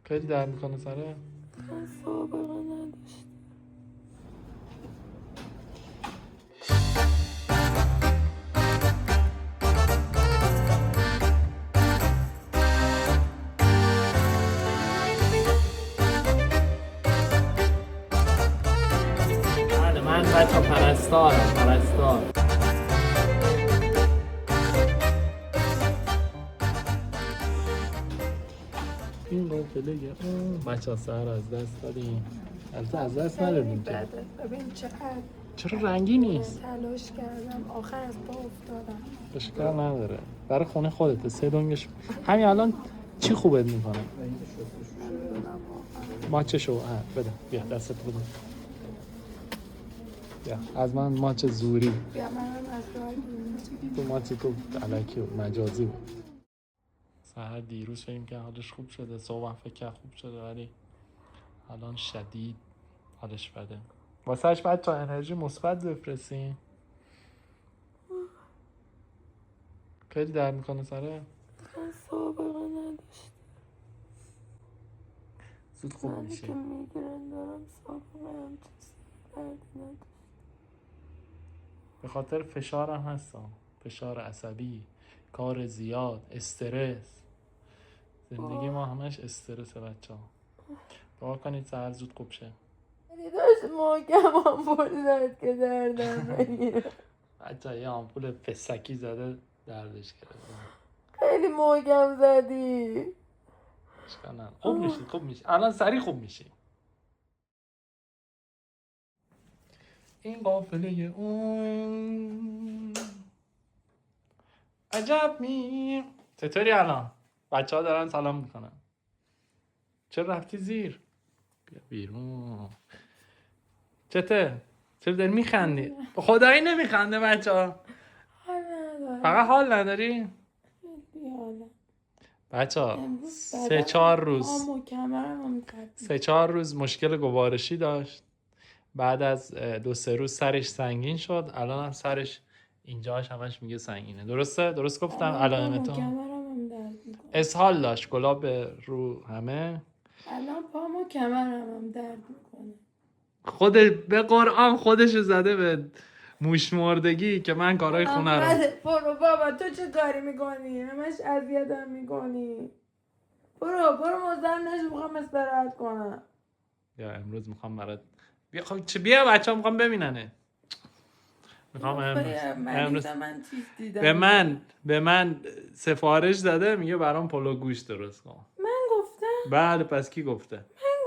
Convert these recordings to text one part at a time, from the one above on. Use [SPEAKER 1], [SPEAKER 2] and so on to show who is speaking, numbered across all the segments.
[SPEAKER 1] خیلی درد میکنه سره؟
[SPEAKER 2] سابقه نداشته.
[SPEAKER 1] بله من بچه پرستار این قافله بچه ها سر از دست دادیم. از دست ندادیم.
[SPEAKER 2] ببین
[SPEAKER 1] چرا رنگی نیست؟
[SPEAKER 2] تلاش کردم آخر از پا افتادم.
[SPEAKER 1] اشکال نداره، برای خونه خودته. 3 دنگش همین الان چی خوبت میکنه؟ ماچشو بده، بیا دستت بده. بیا از من ماچ زوری.
[SPEAKER 2] بیا منم از راه
[SPEAKER 1] تو ماچ تو علکی و مجازی بود. سهر دیروز فکر که حالش خوب شده، صبح فکر که خوب شده، ولی الان شدید حالش بده. واسهش بچه ها انرژی مثبت بفرستین. خیلی درد میکنه سره؟
[SPEAKER 2] سابقه نداشته.
[SPEAKER 1] زود خوب
[SPEAKER 2] منی
[SPEAKER 1] میشه.
[SPEAKER 2] که میگیرن دارم سابقه هم دردی نداشته.
[SPEAKER 1] به خاطر فشار هم هستم، فشار عصبی، کار زیاد، استرس. زندگی ما همش استرسه بچه ها. دعا کنید سهر زود خوب شه.
[SPEAKER 2] یعنی داشت محکم آمپول زد که دردم نگیره.
[SPEAKER 1] بچه ها یه آمپول پسکی زده دردش گرفته.
[SPEAKER 2] خیلی محکم زدی.
[SPEAKER 1] اشکال نداره. خوب میشی الان سریع خوب میشی. این قافله اون عجب چطوری الان؟ بچه ها دارن سلام میکنن. چرا رفتی زیر؟ بیا بیرون. چرا داری میخندی؟ خدایی نمیخنده بچه ها.
[SPEAKER 2] حال ندارم.
[SPEAKER 1] فقط حال نداری؟
[SPEAKER 2] بیاله.
[SPEAKER 1] بچه ها
[SPEAKER 2] امروز
[SPEAKER 1] 3-4 روز
[SPEAKER 2] پام و کمرم هم قطعی.
[SPEAKER 1] 3-4 روز مشکل گوارشی داشت. بعد از 2-3 روز سرش سنگین شد. الان هم سرش اینجاش همش میگه سنگینه. درست گفتم علائمتو؟
[SPEAKER 2] کمرم هم درد میکنه.
[SPEAKER 1] اسهال داشت، گلاب رو همه.
[SPEAKER 2] الان پام و کمرم هم درد میکنه.
[SPEAKER 1] به قرآن خودشو زده به موش مردگی که من کارهای خونه رو.
[SPEAKER 2] برو بابا تو چه کاری میکنی؟ همش اذیتم میکنی. برو مزدم نشو، میخوام استراحت کنم.
[SPEAKER 1] یا امروز میخوام برات بیا بچه ها میخوام ببیننه. میخوام امروز
[SPEAKER 2] من چیز دیدم.
[SPEAKER 1] به من سفارش زده، میگه برام پلو گوشت درست کن.
[SPEAKER 2] من گفتم؟
[SPEAKER 1] بله پس کی گفته؟
[SPEAKER 2] من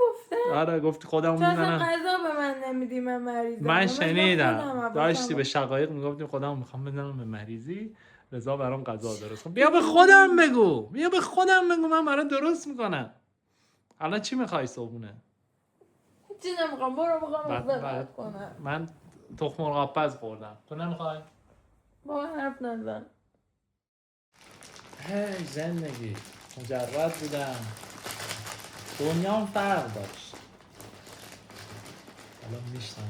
[SPEAKER 2] گفتم؟
[SPEAKER 1] آره گفتی خودمون
[SPEAKER 2] تو اصلا
[SPEAKER 1] میزنم.
[SPEAKER 2] غذا به من نمیدی، من مریضم.
[SPEAKER 1] من شنیدم داشتی به شقایق میگفتی خودم میخوام بزنم به مریضی، رضا برام غذا درست کن. بیا به خودم بگو من برات درست میکنم. الان چی میخوای صبحونه؟
[SPEAKER 2] چی نمیخوام، برو میخوام استراحت کنم.
[SPEAKER 1] من تخم مرغ پز خوردم، تو نمیخوای؟
[SPEAKER 2] با من حرف نزن.
[SPEAKER 1] هی زندگی مجرد بودم، دنیام فرق داشت. الان میشتم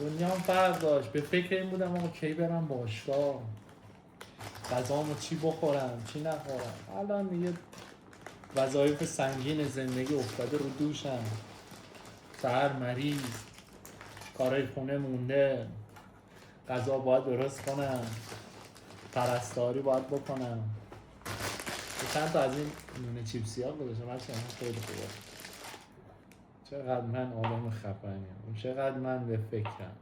[SPEAKER 1] دنیام فرق داشت. به فکر این بودم آقا کی برم باشگاه، غذامو چی بخورم چی نخورم. الان دیگه وظایف سنگین زندگی افتاده رو دوشم. سهر مریض، کارهای خونه مونده، غذا باید درست کنم، پرستاری باید بکنم. چند تا از این نونه چیپسی ها گذاشتم، هرچی خیلی خوبه. چقدر من آدم خفنیم، چقدر من به فکرم.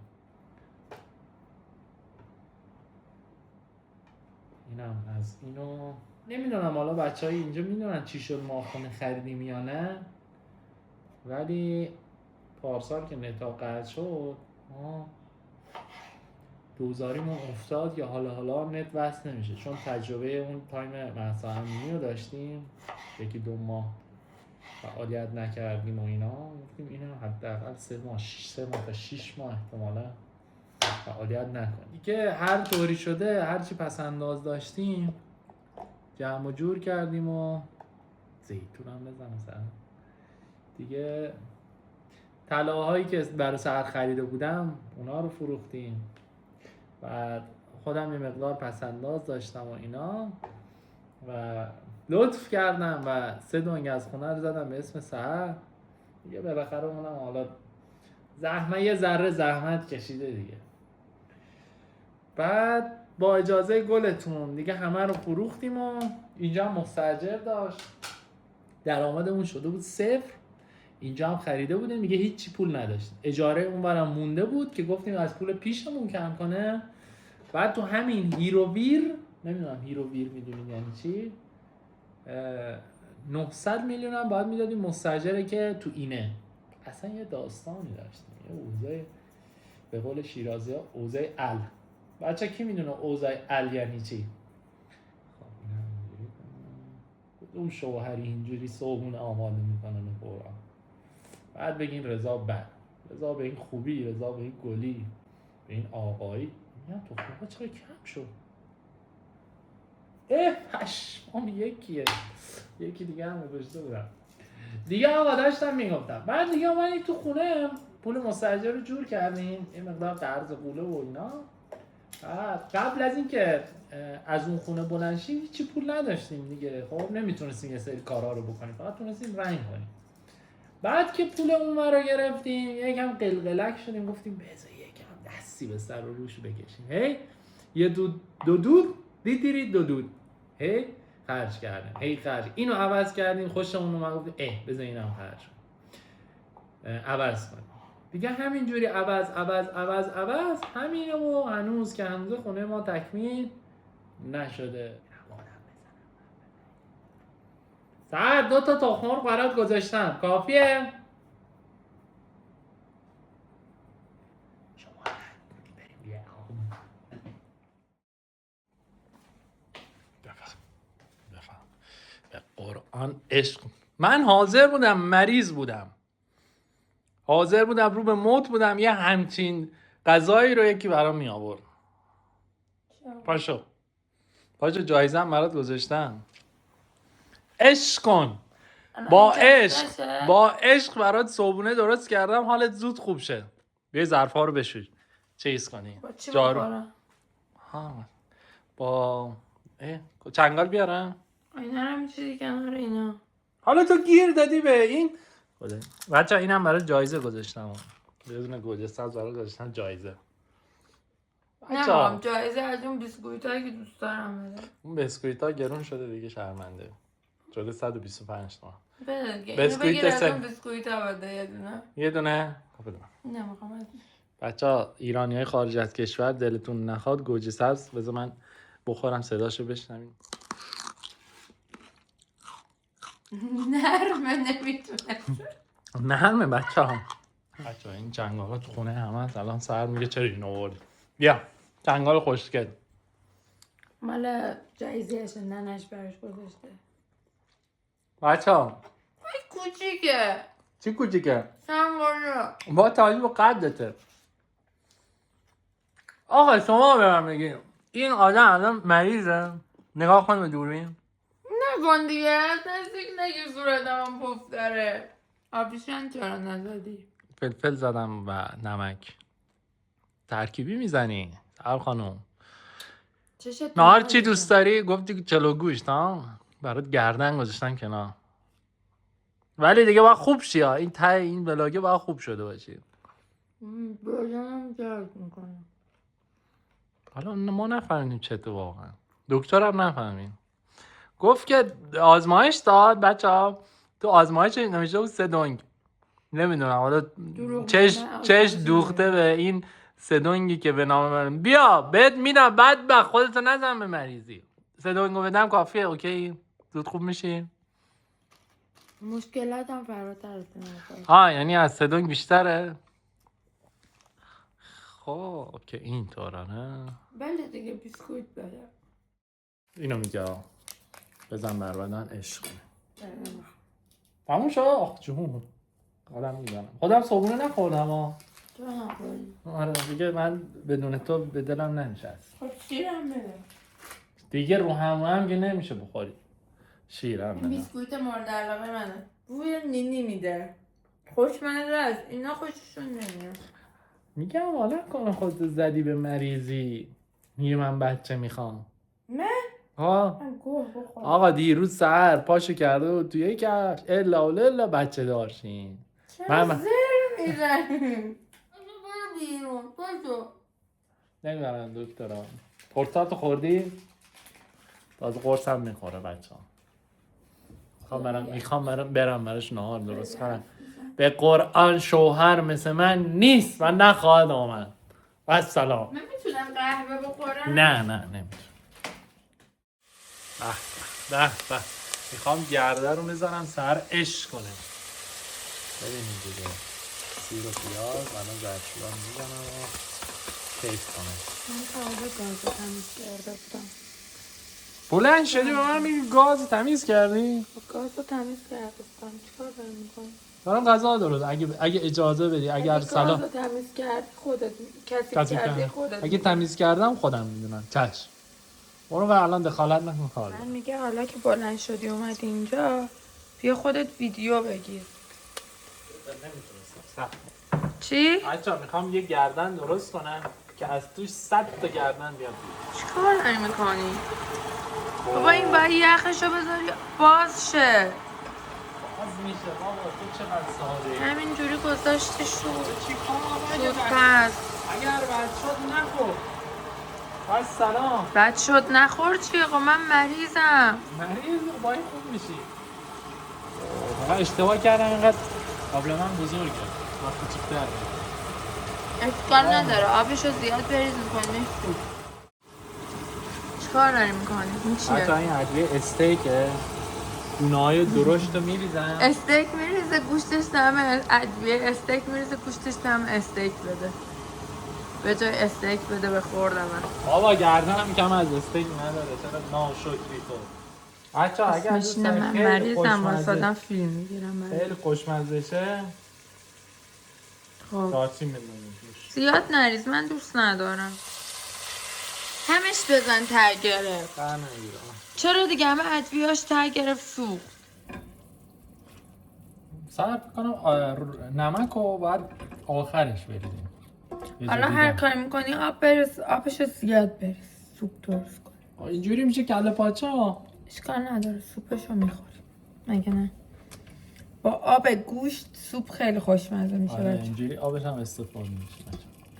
[SPEAKER 1] اینم از اینو نمیدونم. حالا بچه های اینجا میدونن چی شد ما خونه خریدیم یا نه، ولی پارسال که نتا قطع شد ما دوزاریمون افتاد که حالا نت وصل نمیشه، چون تجربه اون تایم مهسا امینی رو داشتیم، 1-2 ماه فعالیت نکردیم و اینا. گفتیم اینو حداقل 3 ماه تا 6 ماه احتمالا فعالیت نکنیم دیگه. هر طوری شده هرچی پس انداز داشتیم جمع و جور کردیم و زیتون هم بزن مثلا دیگه. طلاهایی که برای سهر خریده بودم اونا رو فروختیم. بعد خودم یه مقدار پس انداز داشتم و اینا و لطف کردم و 3 دنگ از خونه رو زدم به اسم سحر دیگه. بالاخره اونم حالا یه ذره زحمت کشیده دیگه. بعد با اجازه گلتون دیگه همه رو فروختیم و اینجا هم مستاجر داشت، درآمدمون شده بود 0. اینجا هم خریده بودیم دیگه، هیچی پول نداشتیم. اجاره اونورم مونده بود که گفتیم از پول پیشمون کم کنه. بعد تو همین هیروویر، نمیدونم هیروویر میدونید یعنی چی، 900 میلیون هم باید میدادیم مستاجره که تو اینه. اصلا یه داستانی داشتیم، یه اوضاع به قول شیرازی ها اوضاع ال. بچه کی میدونه اوضاع ال یعنی چی؟ اون شوهری اینجوری صبحونه آماده میکنن و قرآن بعد بگین رضا بد، رضا به این خوبی، رضا به این گلی، به این آقایی. میگم تو خوبه چرا کم شد؟ پشمام یکیه، یکی دیگه هم گذاشته بودم دیگه. آقا داشتم میگفتم بعد دیگه اومدیم تو خونه، پول مستاجر رو جور کردیم، یه مقدار قرض قوله و اینا. قبل از اینکه از اون خونه بلند شیم هیچی پول نداشتیم دیگه. خب نمیتونستیم یه سری کارا رو بکنیم، فقط تونستیم رنگ کنیم. بعد که پول اون رو گرفتیم یکم قلقلک شدیم، گفتیم بذار یکم دستی به سر و روش بکشیم. هی یه دو دود دو هی خرج کردیم، هی خرج اینو عوض کردیم، خوشمون اومد گفتیم بذار اینم خرج عوض کنیم دیگه. همینجوری عوض همینه و هنوز که هنوز خونه ما تکمیل نشده. ساعت 2 تا تخم مرغ برات گذاشتم، کافیه؟ شما بریم بفهم به قرآن عشق. من حاضر بودم مریض بودم، حاضر بودم رو به موت بودم، یه همچین غذایی رو یکی برام می آورد. پاشو جایزم برات گذاشتم، عشق کن. با عشق برات صبحونه درست کردم، حالت زود خوب شه. بیا ظرفا رو بشوی چیز کنی.
[SPEAKER 2] با چی
[SPEAKER 1] جارو
[SPEAKER 2] بخورم؟
[SPEAKER 1] با چنگال بیارم.
[SPEAKER 2] اینا رو میچیدی کنار اینا.
[SPEAKER 1] حالا تو گیر دادی به این. بچه اینم برای جایزه گذاشتم، بدون گوجه سبز برای گذاشتم جایزه.
[SPEAKER 2] نمیخوام جایزه از اون بیسکویت هایی که دوست دارم بده.
[SPEAKER 1] اون بسکویت ها گرون شده دیگه، شرمنده شده 125 تومن.
[SPEAKER 2] بده دیگه
[SPEAKER 1] بسکویت
[SPEAKER 2] اینو بگیر از اون بیسکویت ها بده یه دونه. بده
[SPEAKER 1] نمیخوام. بچه‌ها ایرانیای خارج از کشور دلتون نخواد گوجه سبز بذار من بخورم صداشو بشنوین.
[SPEAKER 2] نرمه نمیتونه.
[SPEAKER 1] نرمه بچه‌ها این چنگالا تو خونه همه هست. الان سر میگه چرا اینو آوردی. بیا چنگال خوشگل
[SPEAKER 2] مال جایزه‌اش ننش براش گذاشته.
[SPEAKER 1] بچه‌ها
[SPEAKER 2] کوچیکه.
[SPEAKER 1] چی کوچیکه؟
[SPEAKER 2] چنگالا
[SPEAKER 1] با توجه به قدته. آقا شما به من بگید این آدم الان مریضه؟ نگاه کن به دوربین.
[SPEAKER 2] نکن دیگه، نزدیک نگه صورتم پف داره. آبیشن چرا نزدی؟
[SPEAKER 1] فلفل زدم و نمک. ترکیبی میزنی سر خانوم. نهار چی دوست داری؟ گفتی چلو گوشت ها؟ برات گردن گذاشتن کنار. ولی دیگه باید خوب شی ها. این ته این بلاگه باید خوب شده باشی.
[SPEAKER 2] بدنم درد میکنه.
[SPEAKER 1] حالا ما نفهمیدیم چطور واقعا. دکترم نفهمیم. گفت که آزمایش داد بچه‌ها. تو آزمایش نوشته بود 3 دنگ. نمیدونم حالا چش دوخته به این 3 دنگی که به نام من بیا بهت میدم، بعد خودت نزن به مریضی. 3 دنگو بدم کافیه. اوکی زود خوب میشی.
[SPEAKER 2] مشکلاتم فراتر از
[SPEAKER 1] یعنی از 3 دنگ بیشتره. خب که این طوره نه.
[SPEAKER 2] بله دیگه بیسکویت بده.
[SPEAKER 1] اینو میگه بزن بر بدن عشق کنه. تموم شد. آخ جون آدم میزنم. خودم صبحونه نخوردم ها.
[SPEAKER 2] تو نخوردی.
[SPEAKER 1] آره دیگه من بدون تو به دلم نمیشست.
[SPEAKER 2] خب شیرم بده.
[SPEAKER 1] دیگه رو هم که نمیشه بخوری. شیرم بده.
[SPEAKER 2] بیسکویت مورد علاقه منه. بوی نینی میده. خوشمزه است. اینا خوششون نمیاد.
[SPEAKER 1] میگم حالا کنه خودت زدی به مریضی. میگه من بچه میخوام.
[SPEAKER 2] من؟
[SPEAKER 1] ها
[SPEAKER 2] گوه بخور.
[SPEAKER 1] آقا دیروز سحر پاشو کرده بود توی کش الا و للا بچه دارشین.
[SPEAKER 2] چرا
[SPEAKER 1] من
[SPEAKER 2] زر میزنیم؟ برو بیرون باشو.
[SPEAKER 1] نمیبرن دکترا. قرصاتو خوردی؟ تازه قرص هم میخوره بچه ها. میخوام برم براش نهار درست کنم. به قرآن شوهر مثل من نیست و نخواهد آمد. و سلام.
[SPEAKER 2] من میتونم قهوه بخورم؟
[SPEAKER 1] نه نمیتونم. به میخوام گرده رو میذارم سر عشق کنه. ببینید دیگه سیر و پیاز الان زرچوبم میزنم و کیف کنه.
[SPEAKER 2] من تازه گاز تمیز کرده بودم.
[SPEAKER 1] بلند شدی به من میگی گاز تمیز کردی؟
[SPEAKER 2] گاز رو تمیز کرده بودم. چیکار داری میکنی؟
[SPEAKER 1] دارم غذا درست اگه اجازه بدی اگه سلام
[SPEAKER 2] گاز رو تمیز کردی خودت کسی کردی خودت.
[SPEAKER 1] اگه تمیز کردم خودم میدونم چشم. برو و الان دخالت نکن کار.
[SPEAKER 2] من میگه حالا که بلند شدی اومدی اینجا بیا خودت ویدیو بگیر. چی؟
[SPEAKER 1] بچه‌ها میخوام یه گردن درست کنم که از توش 100 تا گردن بیاد.
[SPEAKER 2] چیکار داری میکنی؟ بابا این باید یخشو بذاری باز شه.
[SPEAKER 1] باز میشه بابا تو چقدر ساده.
[SPEAKER 2] همینجوری گذاشتی شد.
[SPEAKER 1] چیکار
[SPEAKER 2] پس
[SPEAKER 1] اگر بد شد نخور. بس سلام.
[SPEAKER 2] بد شد نخور چیه؟ خب من مریضم.
[SPEAKER 1] مریض باید خوب میشی. واقعا اشتباه کردم اینقدر قبل من بزرگه. وقتی کوچیک‌تر.
[SPEAKER 2] اشکال نداره آبشو زیاد بریز میکنی. چیکار داری میکنی؟ این چیه؟
[SPEAKER 1] حتی این ادویه استیکه. دونه‌های درشت رو میریزن.
[SPEAKER 2] استیک میریزه گوشتش دم ادویه استیک میریزه گوشتش دم استیک بده. به جای استیک بده به خوردم من.
[SPEAKER 1] بابا گردنم کم از استیک نداره چرا ناشکری تو. بچه‌ها اگر دوست
[SPEAKER 2] من
[SPEAKER 1] دارید خیلی
[SPEAKER 2] مریضم
[SPEAKER 1] خوشمزه
[SPEAKER 2] واسادم فیلم میگیرم.
[SPEAKER 1] خیلی خوشمزه شه
[SPEAKER 2] خب
[SPEAKER 1] دارچین می‌مونید توش.
[SPEAKER 2] زیاد نریز من دوست ندارم. همش بزن ته گرفت.
[SPEAKER 1] در نمیگیرم.
[SPEAKER 2] چرا دیگه همه ادویه‌اش ته گرفت سوخت.
[SPEAKER 1] صرف کنم نمک رو باید آخرش بریزیم.
[SPEAKER 2] حالا هر کاری میکنی آب بریز آبشو زیاد بریز سوپ درست کن.
[SPEAKER 1] اینجوری میشه کله پاچه ها.
[SPEAKER 2] اشکال نداره سوپشو میخوری مگه نه؟ با آب گوشت سوپ خیلی خوشمزه میشه.
[SPEAKER 1] آره اینجوری آبش هم استفاده میشه.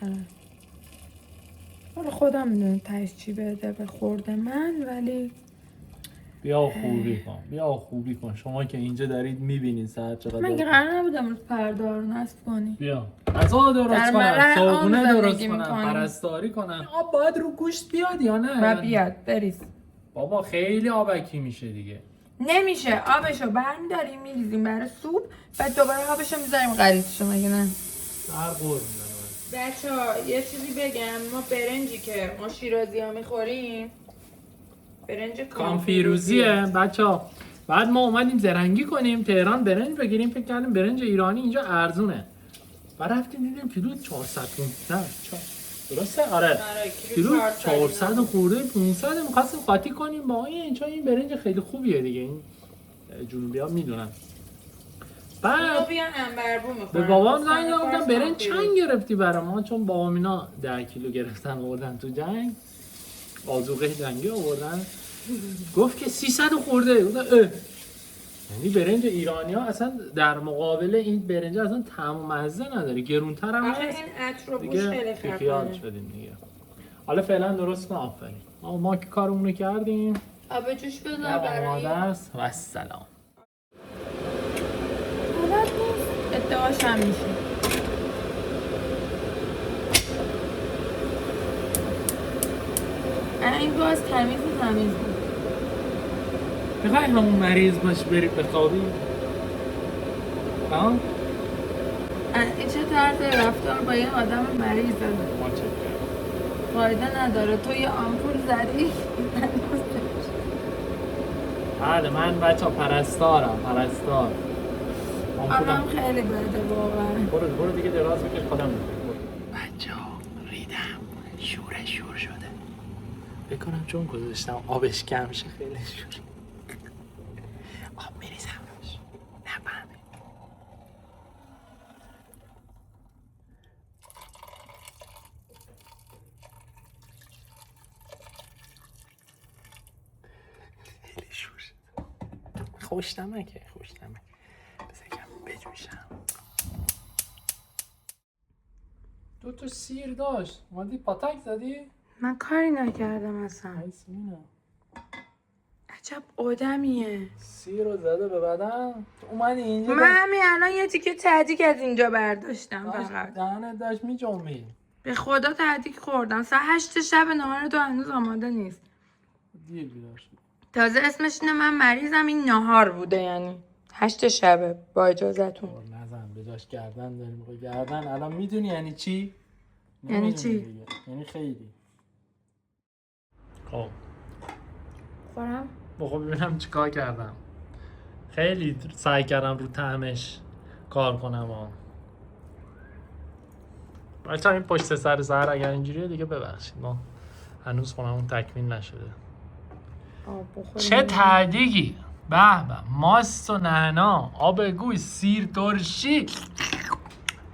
[SPEAKER 2] آره. حالا خودم میدونم تهش چی بده به خورده من ولی
[SPEAKER 1] بیا خوبی کن شما که اینجا دارید میبینید ساعت چقدر.
[SPEAKER 2] من که قرار نبودم روز پردار رو نصب کنی.
[SPEAKER 1] بیا غذا درست کنم صابونه درست کنم پرستاری کنم. آب باید رو گوشت بیاد یا نه؟
[SPEAKER 2] و بیاد بریز.
[SPEAKER 1] بابا خیلی آبکی میشه دیگه.
[SPEAKER 2] نمیشه آبشو برمیداریم میریزیم برای سوپ بعد دوباره آبشو میذاریم غلیظشو مگه نه؟
[SPEAKER 1] هر قول میزنم.
[SPEAKER 2] بچه‌ها یه چیزی بگم ما برنجی که ما شیرازی‌ها میخوریم برنج
[SPEAKER 1] کانفیروزیه بچه‌ها. بعد ما اومدیم زرنگی کنیم تهران برنج بگیریم فکر کردیم برنج ایرانی اینجا ارزونه. بعد رفتیم دیدیم کیلو 400 نه درسته آره کیلو 400 خورده 500 می‌خواستیم قاطی کنیم با این برنج خیلی خوبیه دیگه این جنوبی‌ها میدونن. بعد به بابام زنگ زدم برنج چند گرفتی برام ما چون بابام اینا 10 کیلو گرفتن آوردن تو جنگ آذوقه جنگی آوردن گفت که 300 خورده. یعنی برنج ایرانی ها اصلا در مقابل این برنج اصلا طعم و مزه نداره گرونتر هم
[SPEAKER 2] آخه این عطر و بوش خیلی
[SPEAKER 1] خیال شدیم دیگه. حالا فعلا درست کن آفرین ما که کارمون رو کردیم.
[SPEAKER 2] آب جوش بذار برای
[SPEAKER 1] است و السلام.
[SPEAKER 2] ادعاش هم میشه این گاز تمیز بود.
[SPEAKER 1] میخوای همون مریض باشی بری بخوابی؟ ها؟
[SPEAKER 2] این چه طرز رفتار با یه آدم مریض داره؟
[SPEAKER 1] ما چه
[SPEAKER 2] فایده نداره تو یه آمپول زدی.
[SPEAKER 1] بله من بچه پرستار
[SPEAKER 2] آدم خیلی بده واقعا.
[SPEAKER 1] برو دیگه دراز بکش خودم بچه ها ریدم شور شده بکنم چون گذاشتم آبش کم شه خیلی شور آب میریزم روش نفهمه. خوش نمکه بذار کم بجوشم. 2 تا سیر داشت اومدی پاتک زدی؟
[SPEAKER 2] من کاری نکردم اصلا.
[SPEAKER 1] ایسمینه
[SPEAKER 2] عجب آدمیه.
[SPEAKER 1] سیر رو زده به بدن اومدی اینجا.
[SPEAKER 2] من همین الان یه تیکه تهدیگ از اینجا برداشتم فقط.
[SPEAKER 1] دهنت داشت میجنبید.
[SPEAKER 2] به خدا تهدیگ خوردم. ساعت 8 شب نهار تو هنوز آماده نیست.
[SPEAKER 1] دیر بیدار شد.
[SPEAKER 2] تازه اسمش اینه من مریضم، این نهار بوده یعنی 8 شبه با اجازهتون.
[SPEAKER 1] نزن به جاش گردن داریم. گردن الان میدونی یعنی چی؟
[SPEAKER 2] یعنی چی؟
[SPEAKER 1] دیگه. یعنی خیلی. خب
[SPEAKER 2] خورم؟
[SPEAKER 1] بخور ببینم چیکار کردم. خیلی سعی کردم رو طعمش کار کنم بچه این پشت سر سهر اگر اینجوریه دیگه ببخشید ما هنوز خونمون تکمیل نشده. چه تهدیگی به به ماست و نعنا آب گوی سیر ترشی.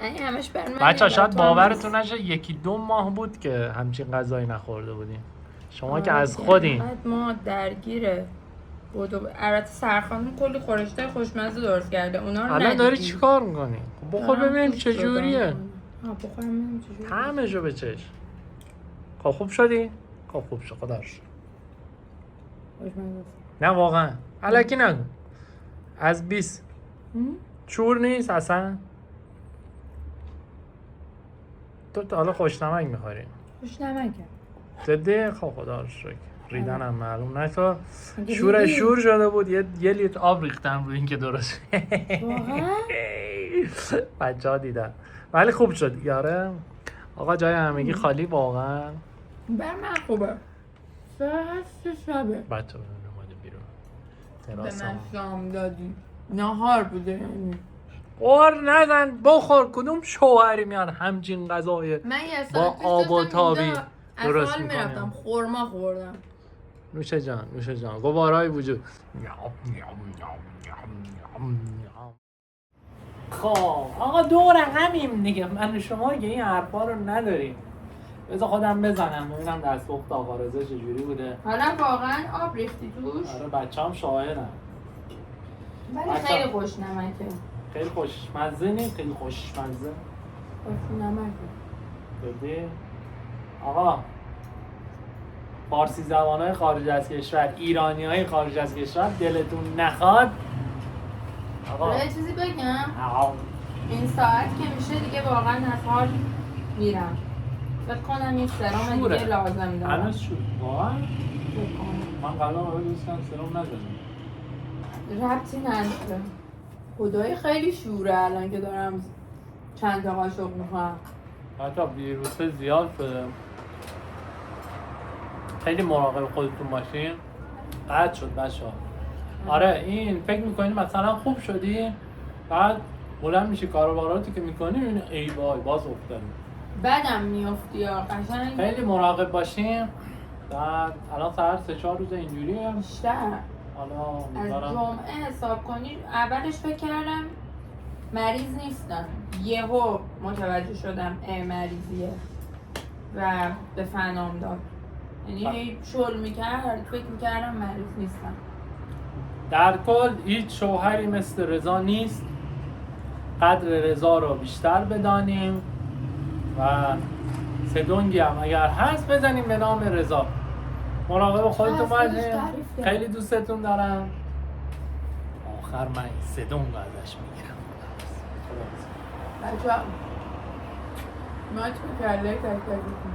[SPEAKER 2] این همش بر من.
[SPEAKER 1] بچه شاید باورتون نشه 1-2 ماه بود که همچین غذایی نخورده بودیم. شما که از خودین.
[SPEAKER 2] ما درگیره البته سرخانم کلی خورشته خوشمزه درست کرده اونا رو
[SPEAKER 1] الان داری چی کار میکنی؟ بخور ببینیم چجوریه.
[SPEAKER 2] بخورم ببینیم چجوریه.
[SPEAKER 1] طعمشو بچش. خب خوب شدی؟ خب خوب شد خدا رو شکر. نه واقعا الکی نگو. از 20 چور نیست اصلا. تو حالا خوشنمک میخوری؟
[SPEAKER 2] خوشنمکه
[SPEAKER 1] جدی؟ خب خدا رو شکر. ریدن هم معلوم نکن. شور شده بود یه لیتر آب ریختن رو این که درست.
[SPEAKER 2] واقعا؟
[SPEAKER 1] بچه ها دیدن ولی خوب شد یاره. آقا جای همگی خالی واقعا.
[SPEAKER 2] بر من خوبه. ساعت 3 شبه.
[SPEAKER 1] بچه ها اومده بیرون
[SPEAKER 2] به
[SPEAKER 1] تراس
[SPEAKER 2] من شام دادی. نهار بوده یعنی.
[SPEAKER 1] قر نزن بخور. کدوم شوهری میاد همچین غذای
[SPEAKER 2] من یه
[SPEAKER 1] با
[SPEAKER 2] ساعت
[SPEAKER 1] آب و تابی درست
[SPEAKER 2] اصال
[SPEAKER 1] میکنم.
[SPEAKER 2] میرفتم خورما خوردم.
[SPEAKER 1] نوش جان گوارای وجود. خب آقا دور همیم دیگه. من و شما که این حرفا رو نداریم. بذار خودم بزنم ببینم دستپخت آقا رضا چجوری بوده.
[SPEAKER 2] حالا واقعا آب ریختی توش؟
[SPEAKER 1] آره بچه‌ام شاهدن.
[SPEAKER 2] ولی خیلی خوشنمکه.
[SPEAKER 1] خیلی خوشمزه نیست خیلی خوشمزه.
[SPEAKER 2] خوشنمکه.
[SPEAKER 1] بدی آقا فارسی زبان‌های خارج از کشور ایرانی‌های خارج از کشور دلتون نخواد آقا
[SPEAKER 2] یه چیزی بگم. این ساعت که میشه دیگه واقعا از حال میرم. فکر کنم این سرم دیگه لازم دارم.
[SPEAKER 1] هنوز شد واقعا؟ من قبلا آقا دوستان سرم نزدم.
[SPEAKER 2] ربطی نداره. خدای خیلی شوره الان که دارم چند تا قاشق میخوام.
[SPEAKER 1] حتی ویروسه زیاد شده. خیلی مراقب خودتون باشین. قطع شد بچه‌ها. آره این فکر میکنی مثلا خوب شدی بعد بلند میشی کاروباراتی که میکنی این ای وای باز افتادی.
[SPEAKER 2] بدم میافتی یا قشنگ.
[SPEAKER 1] خیلی مراقب باشین. بعد الان ساعت 3-4 روز اینجوریه.
[SPEAKER 2] بیشتر.
[SPEAKER 1] حالا
[SPEAKER 2] از جمعه حساب کنی اولش فکر کردم مریض نیستم. یهو متوجه شدم مریضیه و به فنام داد. یعنی شل میکرد فکر میکردم مریض نیستم.
[SPEAKER 1] در کل هیچ شوهری مثل رضا نیست. قدر رضا رو بیشتر بدانیم و سدونگی هم اگر هست بزنیم به نام رضا. مراقب خودتون باشین. خیلی دوستتون دارم. آخر من سدونگ ازش میگیرم.
[SPEAKER 2] بچه‌ها ماچ میکرده تک تکتون.